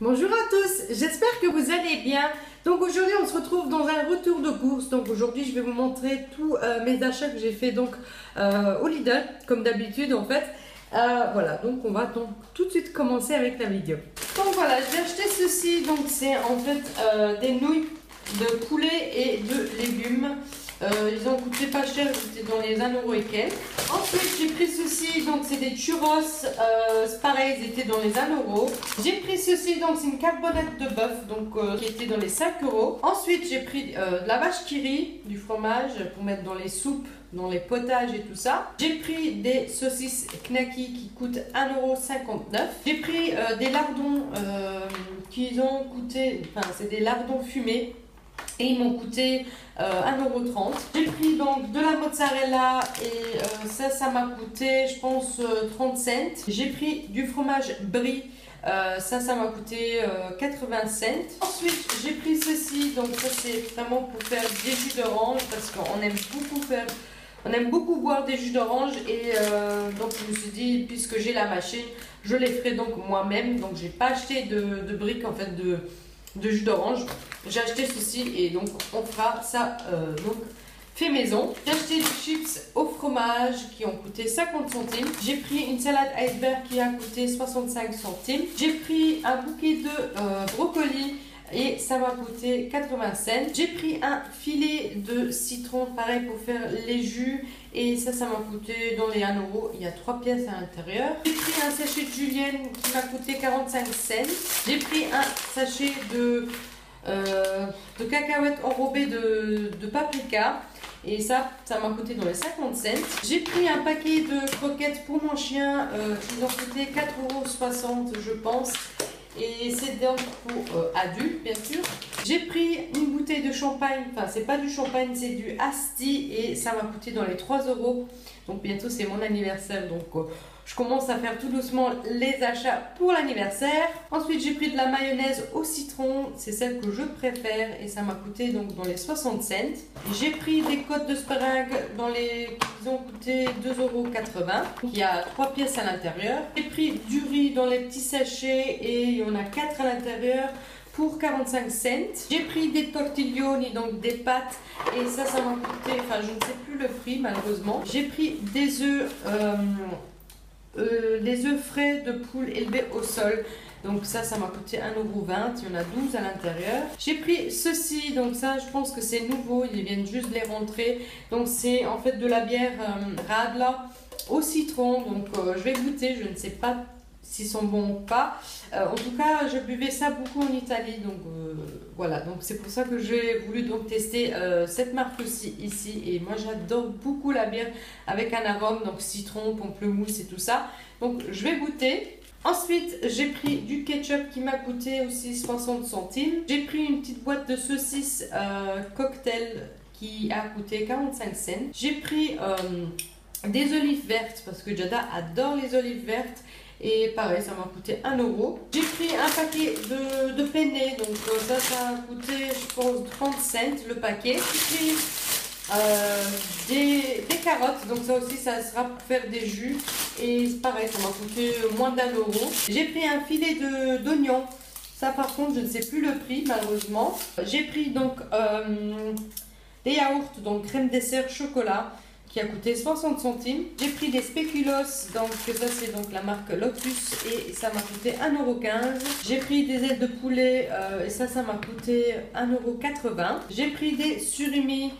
Bonjour à tous, j'espère que vous allez bien. Donc aujourd'hui on se retrouve dans un retour de course. Donc aujourd'hui je vais vous montrer tous mes achats que j'ai fait donc au Lidl, comme d'habitude en fait. Voilà, donc on va donc tout de suite commencer avec la vidéo. Donc voilà, j'ai acheté ceci, donc c'est en fait des nouilles de poulet et de légumes. Ils ont coûté pas cher, c'était dans les 1€ et quelques. Ensuite j'ai pris ceci, donc c'est des churros, c'est pareil, ils étaient dans les 1€. J'ai pris ceci, donc c'est une carbonate de bœuf, donc qui était dans les 5€. Ensuite j'ai pris de la vache qui rit, du fromage pour mettre dans les soupes, dans les potages et tout ça. J'ai pris des saucisses knacky qui coûtent 1,59€. J'ai pris des lardons qui ont coûté, enfin c'est des lardons fumés. Et ils m'ont coûté 1,30€. J'ai pris donc de la mozzarella et ça m'a coûté je pense 30 cents. J'ai pris du fromage brie, ça m'a coûté 80 cents. Ensuite j'ai pris ceci, donc ça c'est vraiment pour faire des jus d'orange parce qu'on aime beaucoup faire... On aime beaucoup boire des jus d'orange et donc je me suis dit, puisque j'ai la machine, je les ferai donc moi-même. Donc j'ai pas acheté de briques en fait de jus d'orange. J'ai acheté ceci et donc on fera ça donc fait maison. J'ai acheté des chips au fromage qui ont coûté 50 centimes. J'ai pris une salade iceberg qui a coûté 65 centimes. J'ai pris un bouquet de brocolis et ça m'a coûté 80 cents. J'ai pris un filet de citron, pareil pour faire les jus. Et ça m'a coûté dans les 1€. Il y a 3 pièces à l'intérieur. J'ai pris un sachet de julienne qui m'a coûté 45 cents. J'ai pris un sachet de cacahuètes enrobées de paprika. Et ça m'a coûté dans les 50 cents. J'ai pris un paquet de croquettes pour mon chien. Ils ont coûté 4,60€ je pense. Et c'est donc pour adultes bien sûr. J'ai pris une bouteille de champagne, enfin c'est pas du champagne, c'est du Asti et ça m'a coûté dans les 3€. Donc bientôt c'est mon anniversaire, donc je commence à faire tout doucement les achats pour l'anniversaire. Ensuite j'ai pris de la mayonnaise au citron, c'est celle que je préfère et ça m'a coûté donc dans les 60 cents. J'ai pris des côtes de speringue dans les... Ils ont coûté 2,80€. Il y a 3 pièces à l'intérieur. J'ai pris du riz dans les petits sachets et il y en a 4 à l'intérieur pour 45 cents. J'ai pris des tortiglioni, donc des pâtes, et ça m'a coûté, enfin je ne sais plus le prix malheureusement. J'ai pris des œufs frais de poule élevés au sol. Donc ça m'a coûté 1,20€, il y en a 12 à l'intérieur. J'ai pris ceci, donc ça je pense que c'est nouveau, ils viennent juste de les rentrer. Donc c'est en fait de la bière Radler au citron, donc je vais goûter, je ne sais pas s'ils sont bons ou pas. En tout cas je buvais ça beaucoup en Italie, donc voilà, donc c'est pour ça que j'ai voulu donc tester cette marque aussi ici. Et moi j'adore beaucoup la bière avec un arôme, donc citron, pamplemousse et tout ça, donc je vais goûter. Ensuite j'ai pris du ketchup qui m'a coûté aussi 60 centimes. J'ai pris une petite boîte de saucisses cocktail qui a coûté 45 cents. J'ai pris des olives vertes parce que Jada adore les olives vertes. Et pareil, ça m'a coûté 1€. J'ai pris un paquet de penne, donc ça a coûté, je pense, 30 cents le paquet. J'ai pris des carottes, donc ça aussi, ça sera pour faire des jus. Et pareil, ça m'a coûté moins d'1€. J'ai pris un filet d'oignons. Ça, par contre, je ne sais plus le prix, malheureusement. J'ai pris donc des yaourts, donc crème dessert chocolat, qui a coûté 60 centimes. J'ai pris des spéculoos, donc ça c'est donc la marque Lotus et ça m'a coûté 1,15€. J'ai pris des ailes de poulet et ça m'a coûté 1,80€. J'ai pris des surimi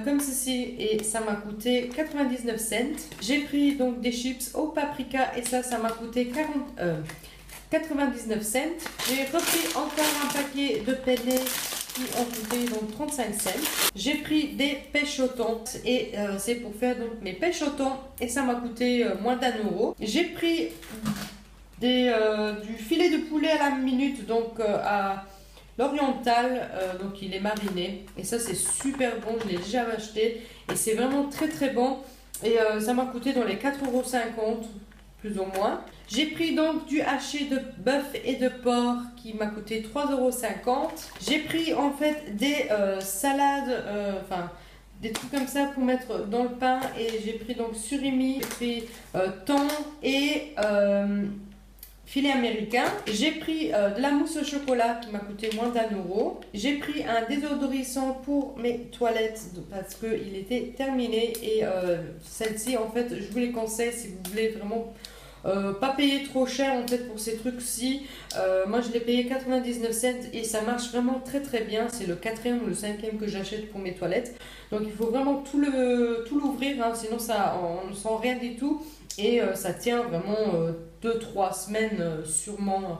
comme ceci et ça m'a coûté 99 cents. J'ai pris donc des chips au paprika et ça m'a coûté 99 cents. J'ai repris encore un paquet de penne qui ont coûté donc 35 cents. J'ai pris des pêches au thon et c'est pour faire donc mes pêches au thon et ça m'a coûté moins d'1€. J'ai pris du filet de poulet à la minute, donc à l'oriental, donc il est mariné et ça c'est super bon, je l'ai déjà acheté et c'est vraiment très très bon et ça m'a coûté dans les 4,50€ plus ou moins. J'ai pris donc du haché de bœuf et de porc qui m'a coûté 3,50€. J'ai pris en fait des salades, enfin des trucs comme ça pour mettre dans le pain et j'ai pris donc surimi, j'ai pris thon et filet américain. J'ai pris de la mousse au chocolat qui m'a coûté moins d'1 €. J'ai pris un désodorisant pour mes toilettes parce qu'il était terminé. Et celle-ci, en fait, je vous les conseille si vous voulez vraiment pas payer trop cher en fait pour ces trucs-ci. Moi je l'ai payé 99 cents et ça marche vraiment très très bien. C'est le 4e ou le 5e que j'achète pour mes toilettes. Donc il faut vraiment tout l'ouvrir, hein, sinon ça, on ne sent rien du tout. Et ça tient vraiment 2-3 semaines sûrement.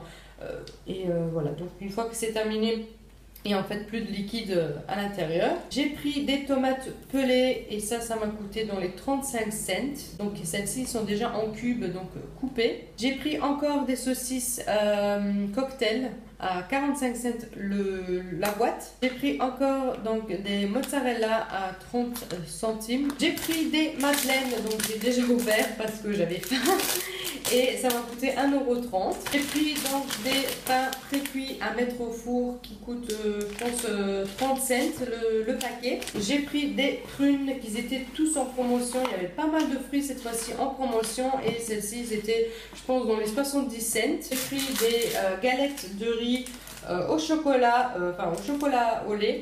Voilà, donc une fois que c'est terminé, et en fait plus de liquide à l'intérieur. J'ai pris des tomates pelées et ça m'a coûté dans les 35 cents. Donc celles-ci sont déjà en cubes, donc coupées. J'ai pris encore des saucisses cocktail à 45 cents la boîte. J'ai pris encore donc des mozzarella à 30 centimes. J'ai pris des madeleines, donc j'ai déjà ouvert parce que j'avais faim. Et ça m'a coûté 1,30 €. J'ai pris donc des pains pré-cuits à mettre au four qui coûtent, je pense, 30 cents le paquet. J'ai pris des prunes qui étaient tous en promotion. Il y avait pas mal de fruits cette fois-ci en promotion. Et celles-ci étaient, je pense, dans les 70 cents. J'ai pris des galettes de riz au chocolat, au chocolat au lait.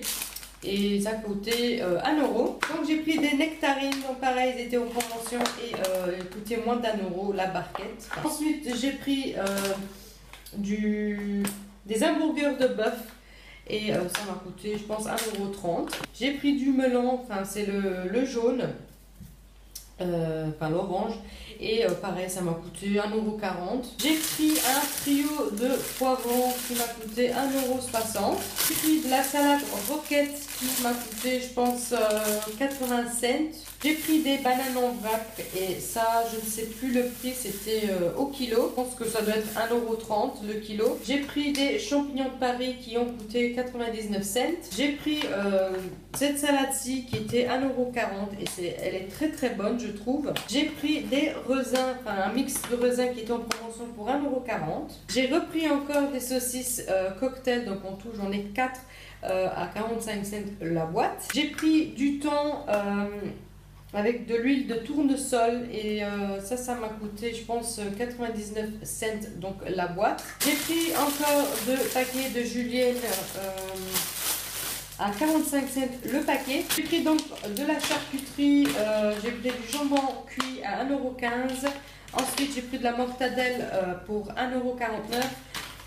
Et ça coûtait 1 €. Donc j'ai pris des nectarines, donc pareil, ils étaient en promotion et ils coûtaient moins d'1 € la barquette. Ensuite j'ai pris des hamburgers de bœuf et ça m'a coûté, je pense, 1,30 €. J'ai pris du melon, enfin c'est le jaune, l'orange. Et pareil, ça m'a coûté 1,40 €. J'ai pris un trio de poivrons qui m'a coûté 1,60 €. J'ai pris de la salade roquette qui m'a coûté, je pense, 80 cents. J'ai pris des bananes en vrac et ça, je ne sais plus le prix, c'était au kilo. Je pense que ça doit être 1,30 € le kilo. J'ai pris des champignons de Paris qui ont coûté 99 cents. J'ai pris cette salade-ci qui était 1,40 € et elle est très très bonne, je trouve. J'ai pris des raisins, un mix de raisins qui est en promotion pour 1,40 €. J'ai repris encore des saucisses cocktail, donc en tout j'en ai 4 à 45 cents la boîte. J'ai pris du thon avec de l'huile de tournesol et ça m'a coûté, je pense, 99 cents donc la boîte. J'ai pris encore 2 paquets de julienne à 45 cents le paquet. J'ai pris donc de la charcuterie, j'ai pris du jambon cuit à 1,15 €. Ensuite j'ai pris de la mortadelle pour 1,49 €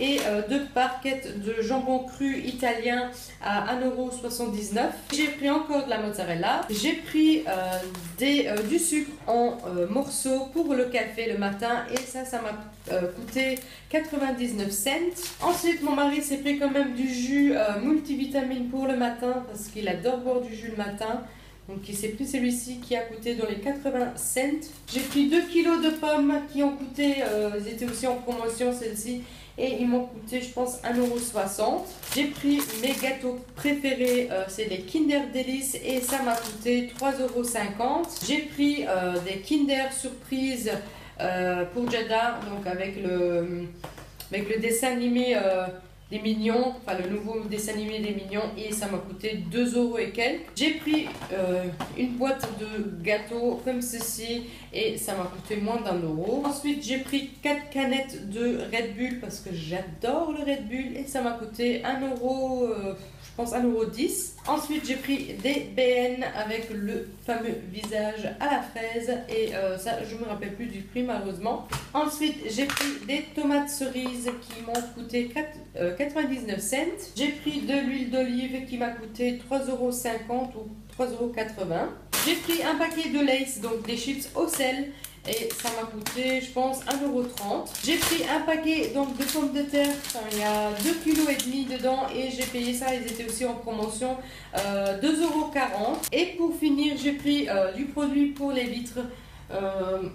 et 2 barquettes de jambon cru italien à 1,79 €. J'ai pris encore de la mozzarella. J'ai pris du sucre en morceaux pour le café le matin et ça m'a coûté 99 cents. Ensuite mon mari s'est pris quand même du jus multivitamine pour le matin parce qu'il adore boire du jus le matin. Donc il s'est pris celui-ci qui a coûté dans les 80 cents. J'ai pris 2 kilos de pommes qui ont coûté, ils étaient aussi en promotion celles-ci. Et ils m'ont coûté, je pense, 1,60 €. J'ai pris mes gâteaux préférés, c'est les Kinder Delice et ça m'a coûté 3,50 €. J'ai pris des Kinder Surprise pour Jada, donc avec le dessin animé des Mignons, le nouveau dessin animé des Mignons, et ça m'a coûté 2 € et quelques. J'ai pris une boîte de gâteaux comme ceci et ça m'a coûté moins d'1 €. Ensuite j'ai pris 4 canettes de Red Bull parce que j'adore le Red Bull et ça m'a coûté 1 €, je pense 1,10 €. Ensuite j'ai pris des BN avec le fameux visage à la fraise et ça je me rappelle plus du prix malheureusement. Ensuite j'ai pris des tomates cerises qui m'ont coûté 99 cents. J'ai pris de l'huile d'olive qui m'a coûté 3,50 € ou 3,80 €. J'ai pris un paquet de Lay's, donc des chips au sel. Et ça m'a coûté, je pense, 1,30 €. J'ai pris un paquet donc, de pommes de terre. Il y a 2,5 kg dedans. Et j'ai payé ça, ils étaient aussi en promotion, 2,40 €. Et pour finir, j'ai pris du produit pour les vitres.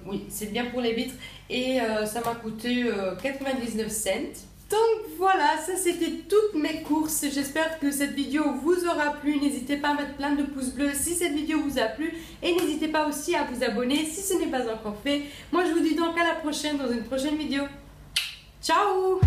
Oui, c'est bien pour les vitres. Et ça m'a coûté 99 cents. Donc voilà, ça c'était toutes mes courses. J'espère que cette vidéo vous aura plu. N'hésitez pas à mettre plein de pouces bleus si cette vidéo vous a plu. Et n'hésitez pas aussi à vous abonner si ce n'est pas encore fait. Moi je vous dis donc à la prochaine dans une prochaine vidéo. Ciao!